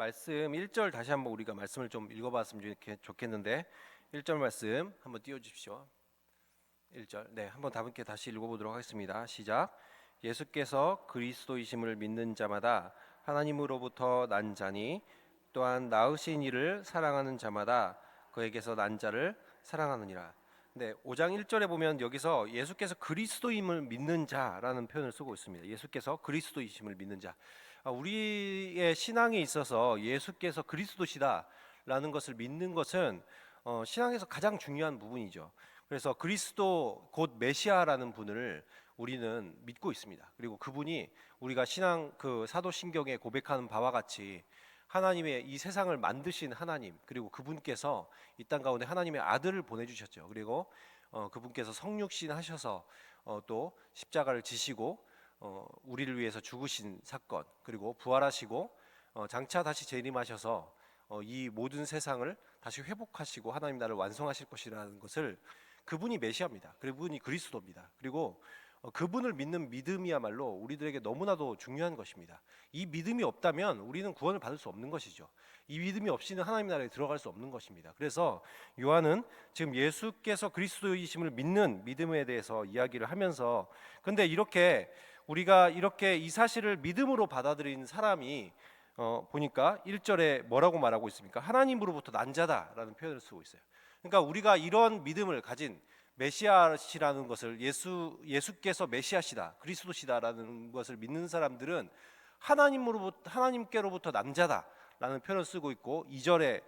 말씀 1절 다시 한번 우리가 말씀을 좀 읽어봤으면 좋겠는데 1절 말씀 한번 띄워주십시오. 1절 네, 한번 함께 다시 읽어보도록 하겠습니다. 시작. 예수께서 그리스도이심을 믿는 자마다 하나님으로부터 난 자니 또한 낳으신 이를 사랑하는 자마다 그에게서 난 자를 사랑하느니라. 네, 5장 1절에 보면 여기서 예수께서 그리스도임을 믿는 자라는 표현을 쓰고 있습니다. 예수께서 그리스도이심을 믿는 자. 우리의 신앙에 있어서 예수께서 그리스도시다라는 것을 믿는 것은 신앙에서 가장 중요한 부분이죠. 그래서 그리스도 곧 메시아라는 분을 우리는 믿고 있습니다. 그리고 그분이 우리가 신앙 그 사도신경에 고백하는 바와 같이 하나님의 이 세상을 만드신 하나님, 그리고 그분께서 이 땅 가운데 하나님의 아들을 보내주셨죠. 그리고 그분께서 성육신 하셔서 또 십자가를 지시고 우리를 위해서 죽으신 사건, 그리고 부활하시고 장차 다시 재림하셔서 이 모든 세상을 다시 회복하시고 하나님 나라를 완성하실 것이라는 것을, 그분이 메시아입니다. 그분이 그리스도입니다. 그리고 그분을 믿는 믿음이야말로 우리들에게 너무나도 중요한 것입니다. 이 믿음이 없다면 우리는 구원을 받을 수 없는 것이죠. 이 믿음이 없이는 하나님 나라에 들어갈 수 없는 것입니다. 그래서 요한은 지금 예수께서 그리스도이심을 믿는 믿음에 대해서 이야기를 하면서, 근데 이렇게 우리가 이렇게 이 사실을 믿음으로 받아들인 사람이 보니까 1절에 뭐라고 말하고 있습니까? 하나님으로부터 난 자다라는 표현을 쓰고 있어요. 그러니까 우리가 이런 믿음을 가진 메시아시라는 것을, 예수께서 메시아시다, 그리스도시다라는 것을 믿는 사람들은 하나님께로부터 난 자다라는 표현을 쓰고 있고, 2절에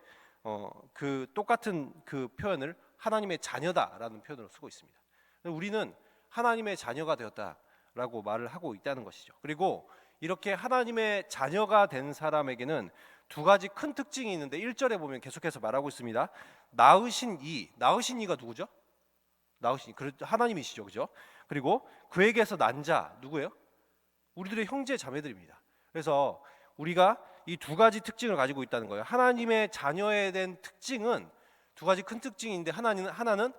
그 똑같은 그 표현을 하나님의 자녀다라는 표현으로 쓰고 있습니다. 우리는 하나님의 자녀가 되었다라고 말을 하고 있다는 것이죠. 그리고 이렇게 하나님의 자녀가 된 사람에게는 두 가지 큰 특징이 있는데 1절에 보면 계속해서 말하고 있습니다. 낳으신 이가 누구죠? 낳으신 이, 하나님이시죠, 그죠? 그리고 그에게서 난 자, 누구예요? 우리들의 형제 자매들입니다. 그래서 우리가 이 두 가지 특징을 가지고 있다는 거예요. 하나님의 자녀에 대한 특징은 두 가지 큰 특징인데, 하나는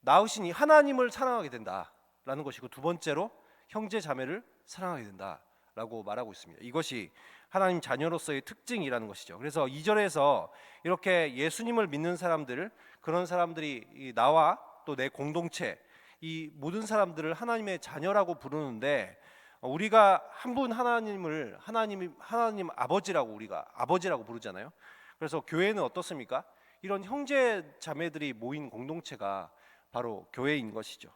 낳으신 이 하나님을 사랑하게 된다라는 것이고, 두 번째로 형제 자매를 사랑하게 된다라고 말하고 있습니다. 이것이 하나님 자녀로서의 특징이라는 것이죠. 그래서 2절에서 이렇게 예수님을 믿는 사람들, 그런 사람들이 나와 또 내 공동체, 이 모든 사람들을 하나님의 자녀라고 부르는데, 우리가 한 분 하나님을 하나님 아버지라고, 우리가 아버지라고 부르잖아요. 그래서 교회는 어떻습니까? 이런 형제 자매들이 모인 공동체가 바로 교회인 것이죠.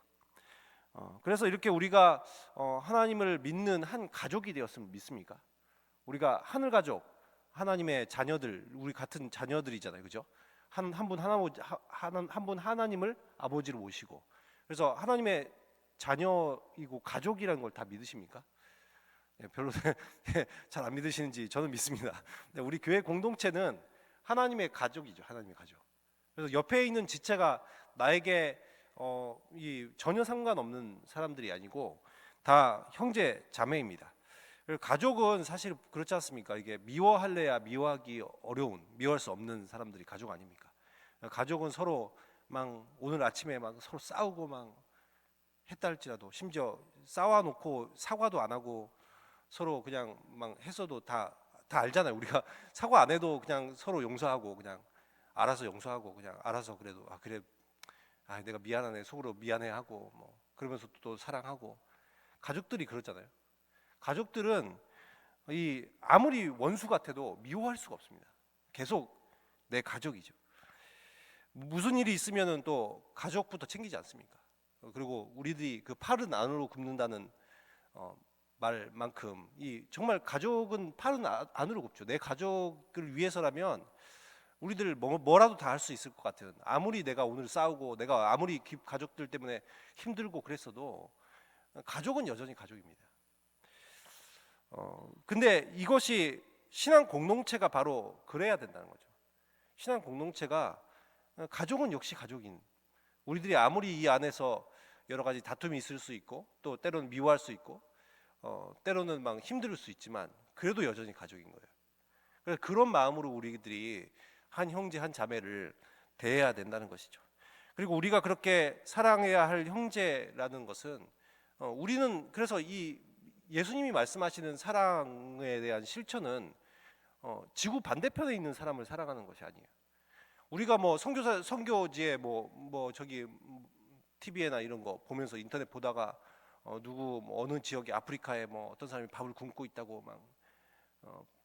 그래서 이렇게 우리가 하나님을 믿는 한 가족이 되었으면 믿습니까? 우리가 하늘 가족, 하나님의 자녀들, 우리 같은 자녀들이잖아요, 그죠? 한 분 하나님을 아버지로 모시고, 그래서 하나님의 자녀이고 가족이라는 걸 다 믿으십니까? 별로 잘 안 믿으시는지 저는 믿습니다. 우리 교회 공동체는 하나님의 가족이죠, 하나님의 가족. 그래서 옆에 있는 지체가 나에게 전혀 상관없는 사람들이 아니고 다 형제 자매입니다. 가족은 사실 그렇지 않습니까? 이게 미워할래야 미워하기 어려운, 미워할 수 없는 사람들이 가족 아닙니까? 가족은 서로 막 오늘 아침에 막 서로 싸우고 막 했다 할지라도, 심지어 싸워놓고 사과도 안 하고 서로 그냥 막 했어도 다 알잖아요. 우리가 사과 안 해도 그냥 서로 용서하고, 그냥 알아서 용서하고, 그냥 알아서 그래도 그래, 내가 미안하네, 속으로 미안해하고, 뭐 그러면서 또 사랑하고. 가족들이 그렇잖아요. 가족들은 아무리 원수 같아도 미워할 수가 없습니다. 계속 내 가족이죠. 무슨 일이 있으면은 또 가족부터 챙기지 않습니까? 그리고 우리들이 그 팔은 안으로 굽는다는 말만큼, 정말 가족은 팔은 안으로 굽죠. 내 가족을 위해서라면 우리들 뭐라도 다 할 수 있을 것 같은, 아무리 내가 오늘 싸우고 내가 아무리 가족들 때문에 힘들고 그랬어도 가족은 여전히 가족입니다. 근데 이것이 신앙 공동체가 바로 그래야 된다는 거죠. 신앙 공동체가, 가족은 역시 가족인, 우리들이 아무리 이 안에서 여러 가지 다툼이 있을 수 있고, 또 때로는 미워할 수 있고, 때로는 막 힘들 수 있지만 그래도 여전히 가족인 거예요. 그래서 그런 마음으로 우리들이 한 형제 한 자매를 대해야 된다는 것이죠. 그리고 우리가 그렇게 사랑해야 할 형제라는 것은, 우리는 그래서 이 예수님이 말씀하시는 사랑에 대한 실천은 지구 반대편에 있는 사람을 사랑하는 것이 아니에요. 우리가 뭐 선교지에 뭐 저기 TV에나 이런 거 보면서 인터넷 보다가 누구 뭐 어느 지역에 아프리카에 뭐 어떤 사람이 밥을 굶고 있다고 막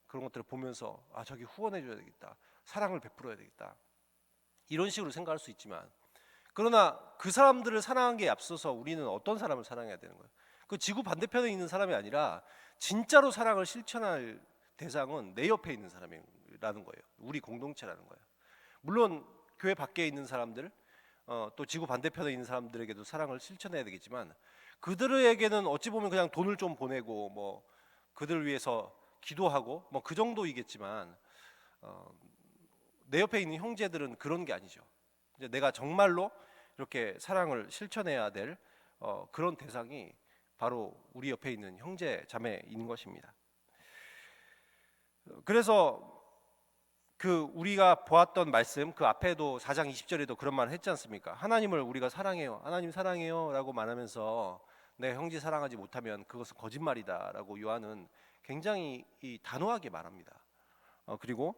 그런 것들을 보면서 아 저기 후원해 줘야 되겠다, 사랑을 베풀어야 되겠다, 이런 식으로 생각할 수 있지만, 그러나 그 사람들을 사랑한 게 앞서서 우리는 어떤 사람을 사랑해야 되는 거예요? 그 지구 반대편에 있는 사람이 아니라 진짜로 사랑을 실천할 대상은 내 옆에 있는 사람이라는 거예요. 우리 공동체라는 거예요. 물론 교회 밖에 있는 사람들, 또 지구 반대편에 있는 사람들에게도 사랑을 실천해야 되겠지만, 그들에게는 어찌 보면 그냥 돈을 좀 보내고 뭐 그들을 위해서 기도하고 뭐 그 정도이겠지만, 내 옆에 있는 형제들은 그런 게 아니죠. 이제 내가 정말로 이렇게 사랑을 실천해야 될 그런 대상이 바로 우리 옆에 있는 형제 자매인 것입니다. 그래서 그 우리가 보았던 말씀, 그 앞에도 4장 20절에도 그런 말을 했지 않습니까? 하나님을 우리가 사랑해요, 하나님 사랑해요 라고 말하면서 내 형제 사랑하지 못하면 그것은 거짓말이다 라고 요한은 굉장히 단호하게 말합니다. 그리고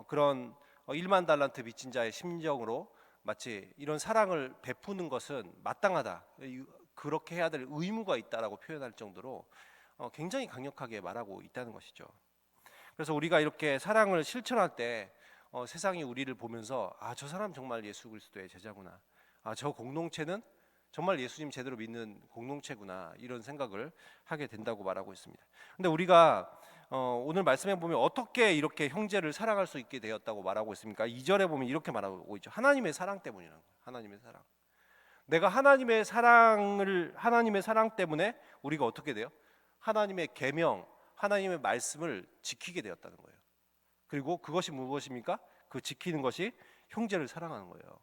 그런 1만 달란트 빚진 자의 심정으로 마치 이런 사랑을 베푸는 것은 마땅하다, 그렇게 해야 될 의무가 있다라고 표현할 정도로 굉장히 강력하게 말하고 있다는 것이죠. 그래서 우리가 이렇게 사랑을 실천할 때 세상이 우리를 보면서 아, 저 사람 정말 예수 그리스도의 제자구나, 아, 저 공동체는 정말 예수님 제대로 믿는 공동체구나, 이런 생각을 하게 된다고 말하고 있습니다. 근데 우리가 오늘 말씀에 보면 어떻게 이렇게 형제를 사랑할 수 있게 되었다고 말하고 있습니까? 2절에 보면 이렇게 말하고 있죠. 하나님의 사랑 때문이라는 거예요. 하나님의 사랑. 내가 하나님의 사랑 때문에 우리가 어떻게 돼요? 하나님의 계명, 하나님의 말씀을 지키게 되었다는 거예요. 그리고 그것이 무엇입니까? 그 지키는 것이 형제를 사랑하는 거예요.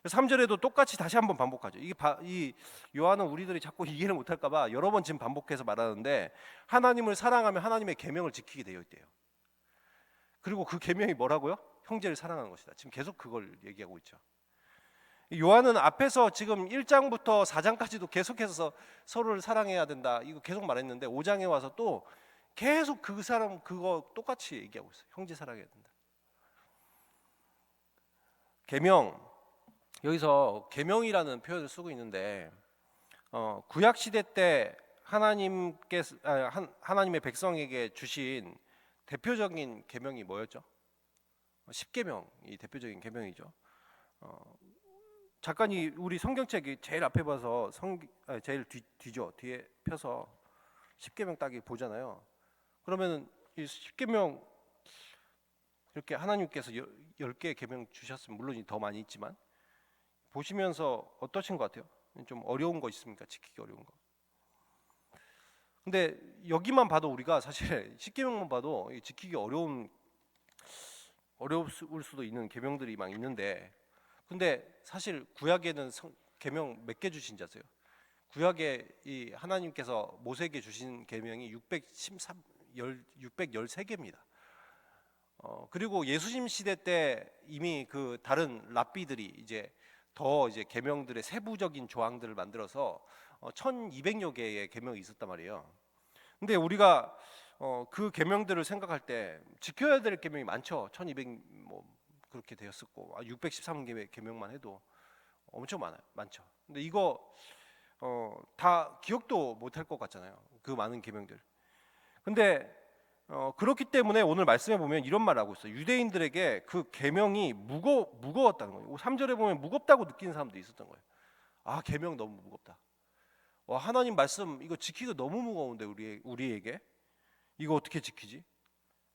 3절에도 똑같이 다시 한번 반복하죠. 이 요한은 우리들이 자꾸 이해를 못할까 봐 여러 번 지금 반복해서 말하는데, 하나님을 사랑하면 하나님의 계명을 지키게 되어 있대요. 그리고 그 계명이 뭐라고요? 형제를 사랑하는 것이다. 지금 계속 그걸 얘기하고 있죠. 요한은 앞에서 지금 1장부터 4장까지도 계속해서 서로를 사랑해야 된다, 이거 계속 말했는데 5장에 와서 또 계속 그 사람 그거 똑같이 얘기하고 있어요. 형제 사랑해야 된다. 계명, 여기서 계명이라는 표현을 쓰고 있는데 구약 시대 때 하나님의 백성에게 주신 대표적인 계명이 뭐였죠? 십계명이 대표적인 계명이죠. 작가님 우리 성경책이 제일 앞에 봐서 제일 뒤에 펴서 십계명 딱 보잖아요. 그러면 이 십계명 이렇게 하나님께서 10개의 계명 주셨으면 물론 더 많이 있지만 보시면서 어떠신 것 같아요? 좀 어려운 거 있습니까? 지키기 어려운 거. 근데 여기만 봐도 우리가 사실 십계명만 봐도 지키기 어려울 수도 있는 계명들이 막 있는데, 근데 사실 구약에는 계명 몇 개 주신지 아세요? 구약에 이 하나님께서 모세에게 주신 계명이 613개입니다. 그리고 예수님 시대 때 이미 그 다른 랍비들이 이제 계명들의 세부적인 조항들을 만들어서 1200여 개의 계명이 있었단 말이에요. 근데 우리가 그 계명들을 생각할 때 지켜야 될 계명이 많죠. 1200 뭐 그렇게 되었었고 613개의 계명만 해도 엄청 많죠. 근데 이거 다 기억도 못할 것 같잖아요. 그 많은 계명들. 근데 그렇기 때문에 오늘 말씀에 보면 이런 말을 하고 있어요. 유대인들에게 그 계명이 무거웠다는 거예요. 3절에 보면 무겁다고 느끼는 사람도 있었던 거예요. 아, 계명 너무 무겁다. 와, 하나님 말씀 이거 지키기가 너무 무거운데 우리에게 이거 어떻게 지키지?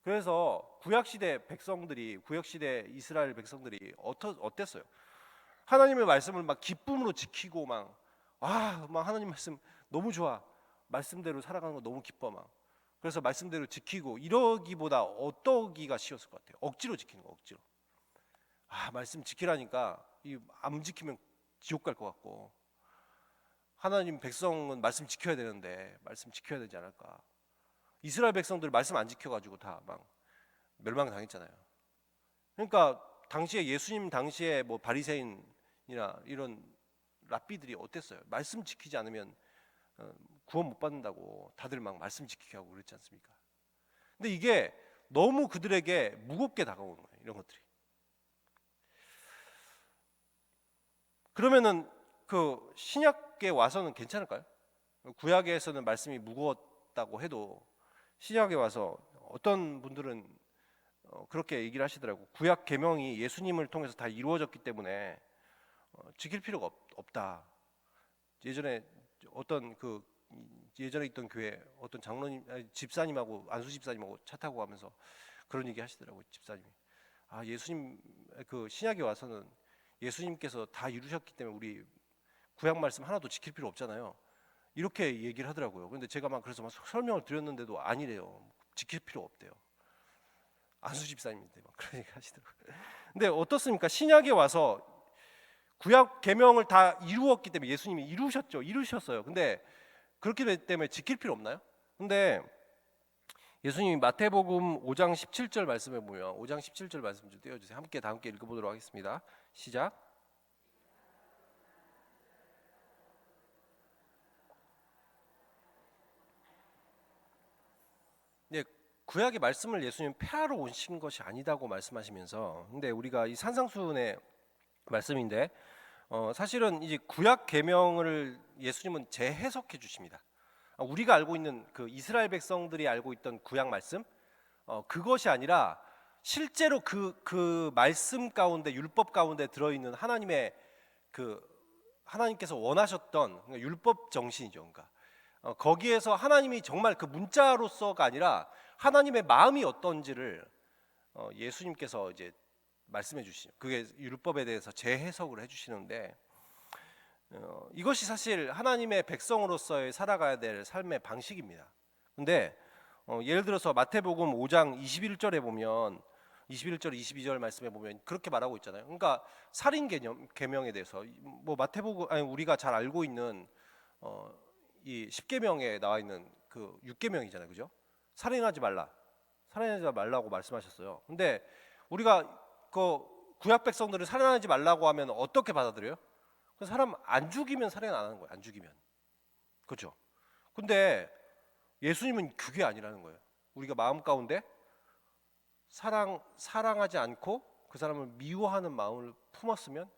그래서 구약 시대 이스라엘 백성들이 어땠어요? 하나님의 말씀을 막 기쁨으로 지키고 막 하나님 말씀 너무 좋아, 말씀대로 살아가는 거 너무 기뻐 막. 그래서 말씀대로 지키고 이러기보다 어떠기가 쉬웠을 것 같아요. 억지로 지키는 거, 억지로. 말씀 지키라니까 안 지키면 지옥 갈 것 같고, 하나님 백성은 말씀 지켜야 되는데 말씀 지켜야 되지 않을까. 이스라엘 백성들 말씀 안 지켜가지고 다 막 멸망 당했잖아요. 그러니까 당시에 예수님 당시에 뭐 바리새인이나 이런 랍비들이 어땠어요? 말씀 지키지 않으면 구원 못 받는다고 다들 막 말씀 지키게 하고 그랬지 않습니까? 근데 이게 너무 그들에게 무겁게 다가오는 거예요. 이런 것들이. 그러면은 그 신약에 와서는 괜찮을까요? 구약에서는 말씀이 무거웠다고 해도 신약에 와서 어떤 분들은 그렇게 얘기를 하시더라고. 구약 계명이 예수님을 통해서 다 이루어졌기 때문에 지킬 필요가 없다. 예전에 어떤 그 예전에 있던 교회 어떤 장로님 집사님하고 안수 집사님하고 차 타고 가면서 그런 얘기 하시더라고요. 집사님이 예수님 그 신약에 와서는 예수님께서 다 이루셨기 때문에 우리 구약 말씀 하나도 지킬 필요 없잖아요. 이렇게 얘기를 하더라고요. 근데 제가 막 그래서 막 설명을 드렸는데도 아니래요. 지킬 필요 없대요. 안수 집사님인데 막 그런 얘기 하시더라고요. 근데 어떻습니까? 신약에 와서 구약 계명을 다 이루었기 때문에 예수님이 이루셨어요. 근데 그렇기 때문에 지킬 필요 없나요? 근데 예수님이 마태복음 5장 17절 말씀에 보면 5장 17절 말씀 좀 띄워주세요. 다 함께 읽어보도록 하겠습니다. 시작. 네, 구약의 말씀을 예수님 폐하러 오신 것이 아니다고 말씀하시면서, 근데 우리가 이 산상수훈의 말씀인데 사실은 이제 구약 계명을 예수님은 재해석해 주십니다. 우리가 알고 있는 그 이스라엘 백성들이 알고 있던 구약 말씀 그것이 아니라 실제로 그 말씀 가운데 율법 가운데 들어있는 하나님의 그 하나님께서 원하셨던 그러니까 율법 정신이죠. 그러니까 거기에서 하나님이 정말 그 문자로서가 아니라 하나님의 마음이 어떤지를 예수님께서 이제 말씀해 주시죠. 그게 율법에 대해서 재해석을 해주시는데 이것이 사실 하나님의 백성으로서의 살아가야 될 삶의 방식입니다. 근데 예를 들어서 마태복음 5장 21절에 보면 21절 22절 말씀에 보면 그렇게 말하고 있잖아요. 그러니까 살인 계명에 대해서 뭐 마태복음 우리가 잘 알고 있는 이 10계명에 나와 있는 그 6계명이잖아요. 그죠? 살인하지 말라고 말씀하셨어요. 근데 우리가 그 구약 백성들을 살인하지 말라고 하면 어떻게 받아들여요? 그 사람 안 죽이면 살인 안 하는 거예요. 안 죽이면. 그렇죠? 근데 예수님은 그게 아니라는 거예요. 우리가 마음 가운데 사랑하지 않고 그 사람을 미워하는 마음을 품었으면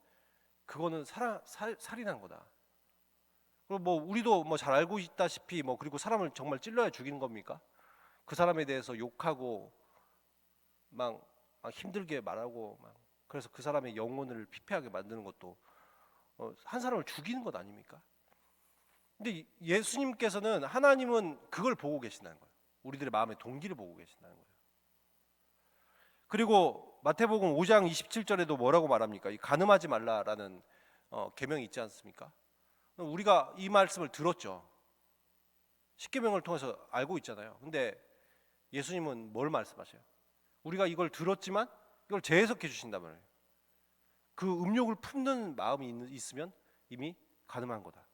그거는 살인한 거다. 그리고 뭐 우리도 뭐 잘 알고 있다시피 뭐 그리고 사람을 정말 찔러야 죽이는 겁니까? 그 사람에 대해서 욕하고 막 힘들게 말하고 막 그래서 그 사람의 영혼을 피폐하게 만드는 것도 한 사람을 죽이는 것 아닙니까? 근데 예수님께서는 하나님은 그걸 보고 계신다는 거예요. 우리들의 마음의 동기를 보고 계신다는 거예요. 그리고 마태복음 5장 27절에도 뭐라고 말합니까? 이 간음하지 말라라는 계명이 있지 않습니까? 우리가 이 말씀을 들었죠. 십계명을 통해서 알고 있잖아요. 근데 예수님은 뭘 말씀하셔요? 우리가 이걸 들었지만 이걸 재해석해 주신단 말이에요. 그 음욕을 품는 마음이 있으면 이미 간음한 거다.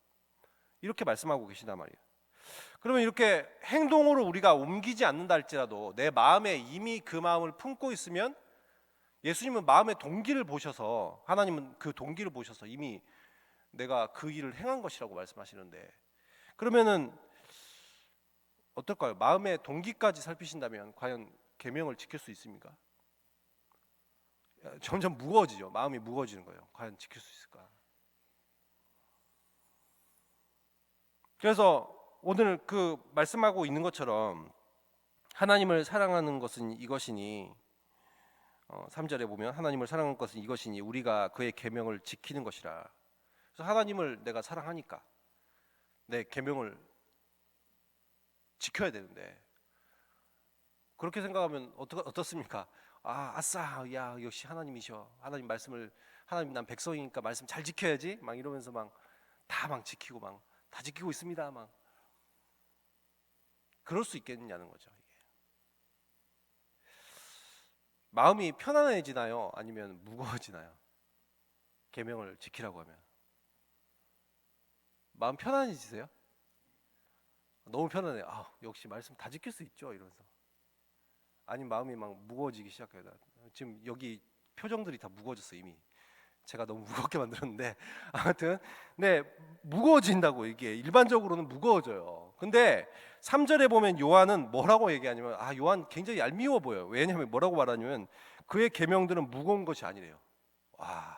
이렇게 말씀하고 계신단 말이에요. 그러면 이렇게 행동으로 우리가 옮기지 않는다 할지라도 내 마음에 이미 그 마음을 품고 있으면 예수님은 마음의 동기를 보셔서 하나님은 그 동기를 보셔서 이미 내가 그 일을 행한 것이라고 말씀하시는데 그러면은 어떨까요? 마음의 동기까지 살피신다면 과연 계명을 지킬 수 있습니까? 점점 무거워지죠. 마음이 무거워지는 거예요. 과연 지킬 수 있을까? 그래서 오늘 그 말씀하고 있는 것처럼 하나님을 사랑하는 것은 이것이니 3절에 보면 하나님을 사랑하는 것은 이것이니 우리가 그의 계명을 지키는 것이라. 그래서 하나님을 내가 사랑하니까 내 계명을 지켜야 되는데 그렇게 생각하면 어떻습니까? 아싸, 야 역시 하나님이셔. 하나님 난 백성이니까 말씀 잘 지켜야지. 막 이러면서 지키고 다 지키고 있습니다. 막 그럴 수 있겠느냐는 거죠. 이게. 마음이 편안해지나요? 아니면 무거워지나요? 계명을 지키라고 하면 마음 편안해지세요? 너무 편안해요. 역시 말씀 다 지킬 수 있죠. 이러면서 아니면 마음이 막 무거워지기 시작해요. 지금 여기 표정들이 다 무거워졌어 이미. 제가 너무 무겁게 만들었는데 아무튼 네, 무거워진다고. 이게 일반적으로는 무거워져요. 근데 3절에 보면 요한은 뭐라고 얘기하냐면 요한 굉장히 얄미워 보여요. 왜냐하면 뭐라고 말하냐면 그의 계명들은 무거운 것이 아니래요. 와,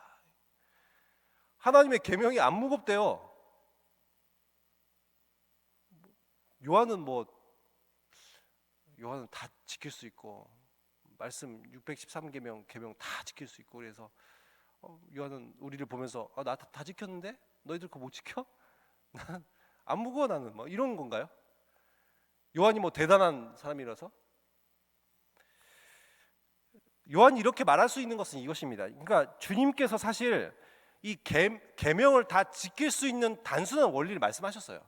하나님의 계명이 안 무겁대요. 요한은 요한은 다 지킬 수 있고 말씀 613계명 다 지킬 수 있고 그래서 요한은 우리를 보면서 나 다 지켰는데 너희들 그거 못 지켜? 나는 안 무거워 나는 이런 건가요? 요한이 대단한 사람이라서? 요한이 이렇게 말할 수 있는 것은 이것입니다. 그러니까 주님께서 사실 이 계명을 다 지킬 수 있는 단순한 원리를 말씀하셨어요.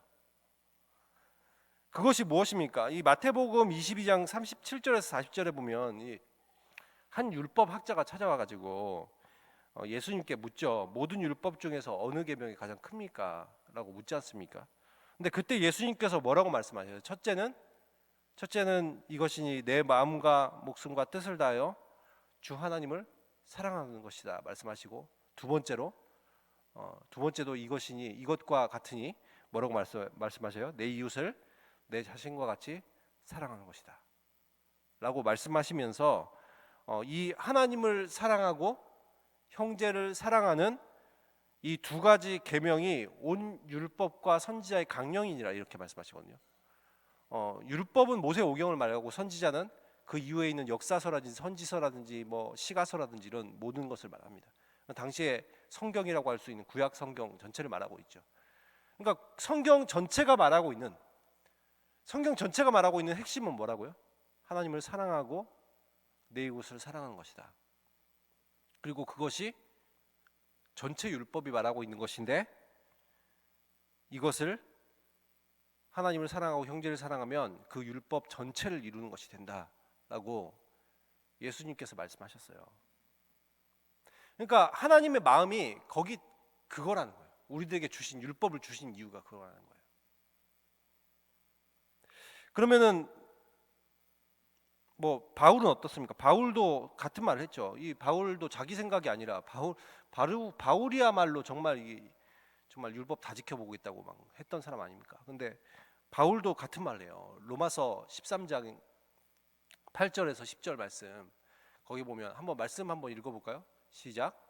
그것이 무엇입니까? 이 마태복음 22장 37절에서 40절에 보면 한 율법 학자가 찾아와 가지고 예수님께 묻죠. 모든 율법 중에서 어느 계명이 가장 큽니까? 라고 묻지 않습니까? 근데 그때 예수님께서 뭐라고 말씀하셔요? 첫째는 이것이니 내 마음과 목숨과 뜻을 다하여 주 하나님을 사랑하는 것이다 말씀하시고, 두 번째도 이것이니 이것과 같으니 뭐라고 말씀하셔요? 내 이웃을 내 자신과 같이 사랑하는 것이다 라고 말씀하시면서 이 하나님을 사랑하고 형제를 사랑하는 이 두 가지 계명이 온 율법과 선지자의 강령이니라 이렇게 말씀하시거든요. 율법은 모세오경을 말하고 선지자는 그 이후에 있는 역사서라든지 선지서라든지 시가서라든지 이런 모든 것을 말합니다. 당시에 성경이라고 할 수 있는 구약 성경 전체를 말하고 있죠. 그러니까 성경 전체가 말하고 있는 핵심은 뭐라고요? 하나님을 사랑하고 내 이웃을 사랑하는 것이다. 그리고 그것이 전체 율법이 말하고 있는 것인데, 이것을 하나님을 사랑하고 형제를 사랑하면 그 율법 전체를 이루는 것이 된다라고 예수님께서 말씀하셨어요. 그러니까 하나님의 마음이 그거라는 거예요. 우리들에게 주신 율법을 주신 이유가 그거라는 거예요. 그러면은 바울은 어떻습니까? 바울도 같은 말을 했죠. 이 바울도 자기 생각이 아니라 바울이야말로 정말 율법 다 지켜보고 있다고 막 했던 사람 아닙니까? 근데 바울도 같은 말을 해요. 로마서 13장 8절에서 10절 말씀, 거기 보면 말씀 한번 읽어볼까요? 시작.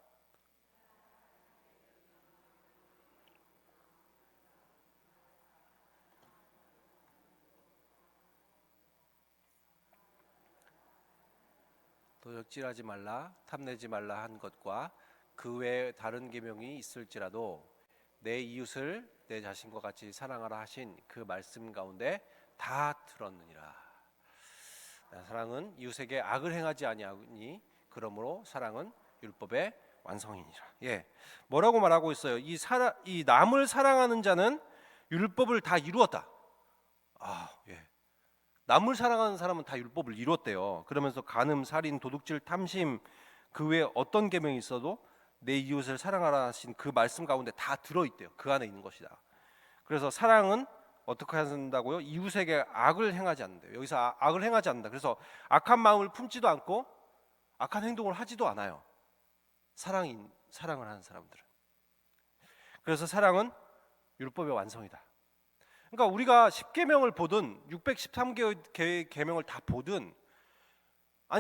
도적질하지 말라, 탐내지 말라 한 것과 그 외에 다른 계명이 있을지라도 내 이웃을 내 자신과 같이 사랑하라 하신 그 말씀 가운데 다 들었느니라. 사랑은 이웃에게 악을 행하지 아니하니 그러므로 사랑은 율법의 완성이니라. 뭐라고 말하고 있어요? 이 남을 사랑하는 자는 율법을 다 이루었다. 남을 사랑하는 사람은 다 율법을 이뤘대요. 그러면서 간음, 살인, 도둑질, 탐심, 그 외에 어떤 계명이 있어도 내 이웃을 사랑하라 하신 그 말씀 가운데 다 들어있대요. 그 안에 있는 것이다. 그래서 사랑은 어떻게 한다고요? 이웃에게 악을 행하지 않는데요. 여기서 악을 행하지 않는다. 그래서 악한 마음을 품지도 않고 악한 행동을 하지도 않아요. 사랑을 하는 사람들은. 그래서 사랑은 율법의 완성이다. 그러니까 우리가 10계명을 보든 613개의 계명을 다 보든,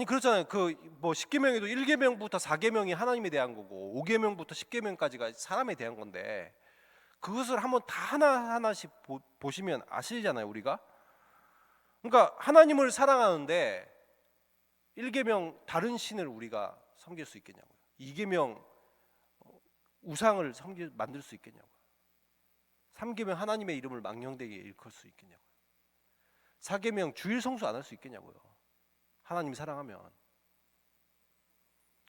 그렇잖아요. 10계명에도 1계명부터 4계명이 하나님에 대한 거고 5계명부터 10계명까지가 사람에 대한 건데, 그것을 한번 다 하나하나씩 보시면 아시잖아요, 우리가. 그러니까 하나님을 사랑하는데 1계명 다른 신을 우리가 섬길 수 있겠냐고요. 2계명 우상을 만들 수 있겠냐고요. 3계명 하나님의 이름을 망령되게 일컬 수 있겠냐고요. 4계명 주일 성수 안 할 수 있겠냐고요. 하나님 사랑하면.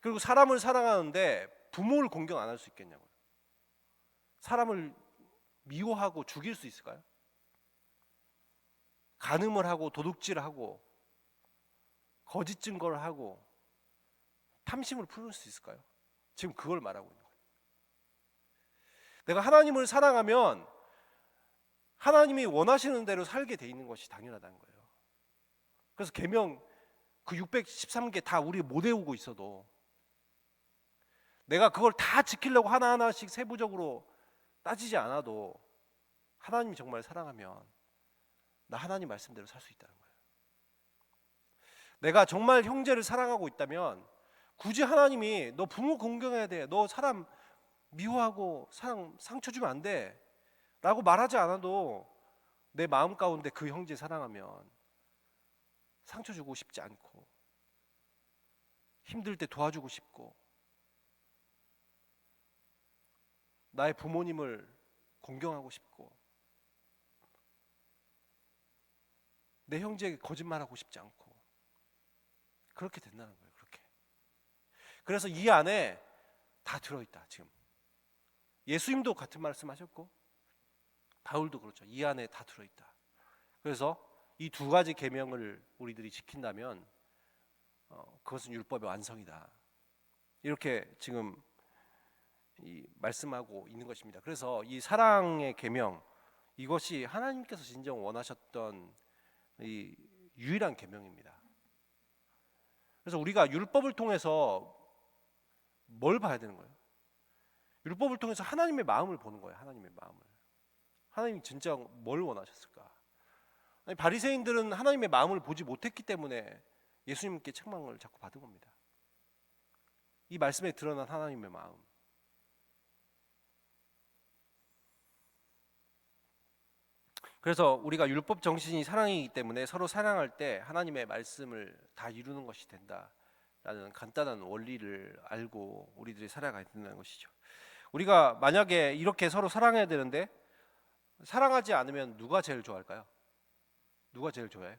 그리고 사람을 사랑하는데 부모를 공경 안 할 수 있겠냐고요. 사람을 미워하고 죽일 수 있을까요? 간음을 하고 도둑질을 하고 거짓 증거를 하고 탐심을 품을 수 있을까요? 지금 그걸 말하고 있는 거예요. 내가 하나님을 사랑하면 하나님이 원하시는 대로 살게 돼 있는 것이 당연하다는 거예요. 그래서 계명 그 613개 다 우리 못 외우고 있어도 내가 그걸 다 지키려고 하나하나씩 세부적으로 따지지 않아도 하나님이 정말 사랑하면 나 하나님 말씀대로 살 수 있다는 거예요. 내가 정말 형제를 사랑하고 있다면 굳이 하나님이 너 부모 공경해야 돼, 너 사람 미워하고 상처 주면 안 돼 라고 말하지 않아도 내 마음 가운데 그 형제 사랑하면 상처 주고 싶지 않고 힘들 때 도와주고 싶고 나의 부모님을 공경하고 싶고 내 형제에게 거짓말하고 싶지 않고 그렇게 된다는 거예요. 그렇게. 그래서 이 안에 다 들어있다. 지금 예수님도 같은 말씀하셨고 바울도 그렇죠. 이 안에 다 들어있다. 그래서 이 두 가지 계명을 우리들이 지킨다면 그것은 율법의 완성이다. 이렇게 지금 말씀하고 있는 것입니다. 그래서 이 사랑의 계명, 이것이 하나님께서 진정 원하셨던 이 유일한 계명입니다. 그래서 우리가 율법을 통해서 뭘 봐야 되는 거예요? 율법을 통해서 하나님의 마음을 보는 거예요. 하나님의 마음을. 하나님이 진짜 뭘 원하셨을까? 아니, 바리새인들은 하나님의 마음을 보지 못했기 때문에 예수님께 책망을 자꾸 받은 겁니다. 이 말씀에 드러난 하나님의 마음. 그래서 우리가 율법 정신이 사랑이기 때문에 서로 사랑할 때 하나님의 말씀을 다 이루는 것이 된다라는 간단한 원리를 알고 우리들이 살아가야 된다는 것이죠. 우리가 만약에 이렇게 서로 사랑해야 되는데 사랑하지 않으면 누가 제일 좋아할까요? 누가 제일 좋아해요?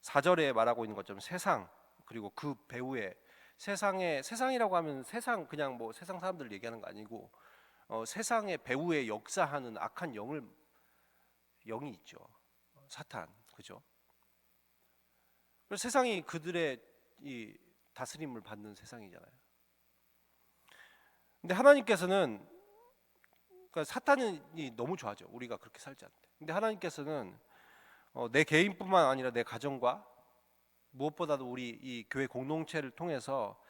4절에 말하고 있는 것처럼 세상, 그리고 그 배후에 세상이라고 하면 세상 그냥 뭐 세상 사람들 얘기하는 거 아니고 세상의 배후에 역사하는 악한 영이 있죠. 사탄, 그죠? 그래서 세상이 그들의 이 다스림을 받는 세상이잖아요. 근데 하나님께서는, 그러니까 사탄이 너무 좋아하죠. 우리가 그렇게 살지 않는데. 근데 하나님께서는 내 개인뿐만 아니라 내 가정과 무엇보다도 우리 이 교회 공동체를 통해서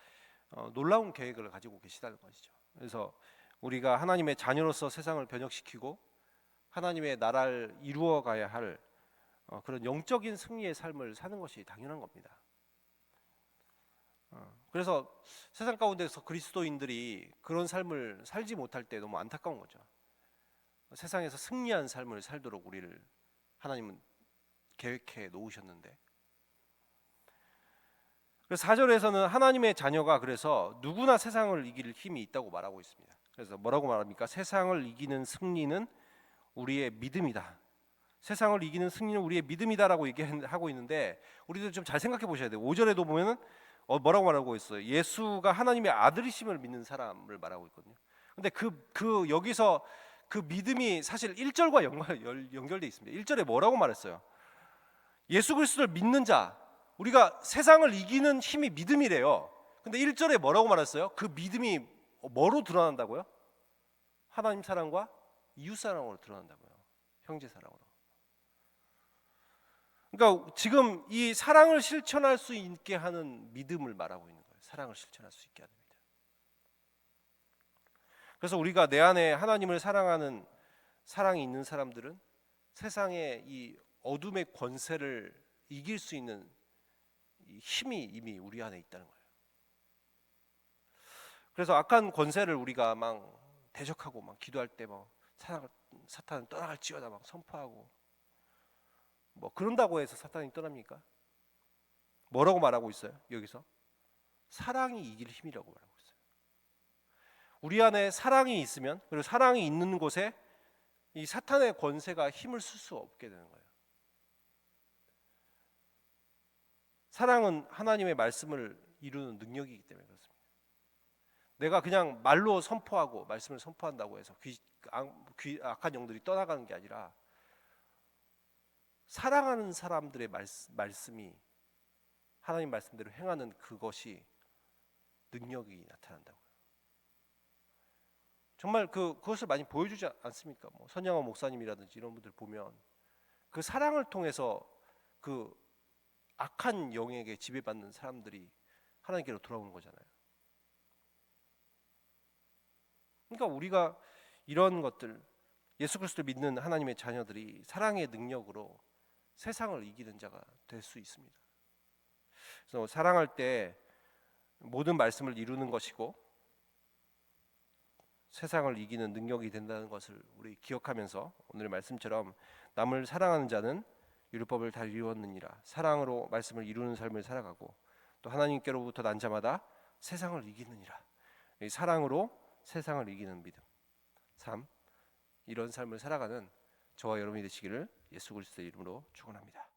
놀라운 계획을 가지고 계시다는 것이죠. 그래서 우리가 하나님의 자녀로서 세상을 변혁시키고 하나님의 나라를 이루어 가야 할 그런 영적인 승리의 삶을 사는 것이 당연한 겁니다. 그래서 세상 가운데서 그리스도인들이 그런 삶을 살지 못할 때 너무 안타까운 거죠. 세상에서 승리한 삶을 살도록 우리를 하나님은 계획해 놓으셨는데, 그래서 4절에서는 하나님의 자녀가 그래서 누구나 세상을 이길 힘이 있다고 말하고 있습니다. 그래서 뭐라고 말합니까? 세상을 이기는 승리는 우리의 믿음이다. 세상을 이기는 승리는 우리의 믿음이다라고 얘기하고 있는데 우리도 좀 잘 생각해 보셔야 돼요. 5절에도 보면은 뭐라고 말하고 있어요? 예수가 하나님의 아들이심을 믿는 사람을 말하고 있거든요. 근데 그 여기서 그 믿음이 사실 1절과 연결돼 있습니다. 1절에 뭐라고 말했어요? 예수 그리스도를 믿는 자, 우리가 세상을 이기는 힘이 믿음이래요. 근데 1절에 뭐라고 말했어요? 그 믿음이 뭐로 드러난다고요? 하나님 사랑과 이웃 사랑으로 드러난다고요. 형제 사랑으로. 그러니까 지금 이 사랑을 실천할 수 있게 하는 믿음을 말하고 있는 거예요. 사랑을 실천할 수 있게 하는 믿음. 그래서 우리가 내 안에 하나님을 사랑하는 사랑이 있는 사람들은 세상의 이 어둠의 권세를 이길 수 있는 이 힘이 이미 우리 안에 있다는 거예요. 그래서 악한 권세를 우리가 막 대적하고 막 기도할 때 뭐 사탄은 떠나갈지어다 막 선포하고 뭐 그런다고 해서 사탄이 떠납니까? 뭐라고 말하고 있어요? 여기서 사랑이 이길 힘이라고 말하고 있어요. 우리 안에 사랑이 있으면, 그리고 사랑이 있는 곳에 이 사탄의 권세가 힘을 쓸 수 없게 되는 거예요. 사랑은 하나님의 말씀을 이루는 능력이기 때문에 그렇습니다. 내가 그냥 말로 선포하고 말씀을 선포한다고 해서 악한 영들이 떠나가는 게 아니라 사랑하는 사람들의 말씀이 하나님 말씀대로 행하는 그것이 능력이 나타난다고요. 정말 그것을 많이 보여주지 않습니까? 뭐 선영원 목사님이라든지 이런 분들 보면 그 사랑을 통해서 그 악한 영에게 지배받는 사람들이 하나님께로 돌아오는 거잖아요. 그러니까 우리가 이런 것들, 예수 그리스도를 믿는 하나님의 자녀들이 사랑의 능력으로 세상을 이기는 자가 될 수 있습니다. 그래서 사랑할 때 모든 말씀을 이루는 것이고 세상을 이기는 능력이 된다는 것을 우리 기억하면서 오늘의 말씀처럼 남을 사랑하는 자는 율법을 다 이루었느니라, 사랑으로 말씀을 이루는 삶을 살아가고 또 하나님께로부터 난 자마다 세상을 이기느니라, 이 사랑으로 세상을 이기는 믿음, 삶, 이런 삶을 살아가는 저와 여러분이 되시기를 예수 그리스도의 이름으로 축원합니다.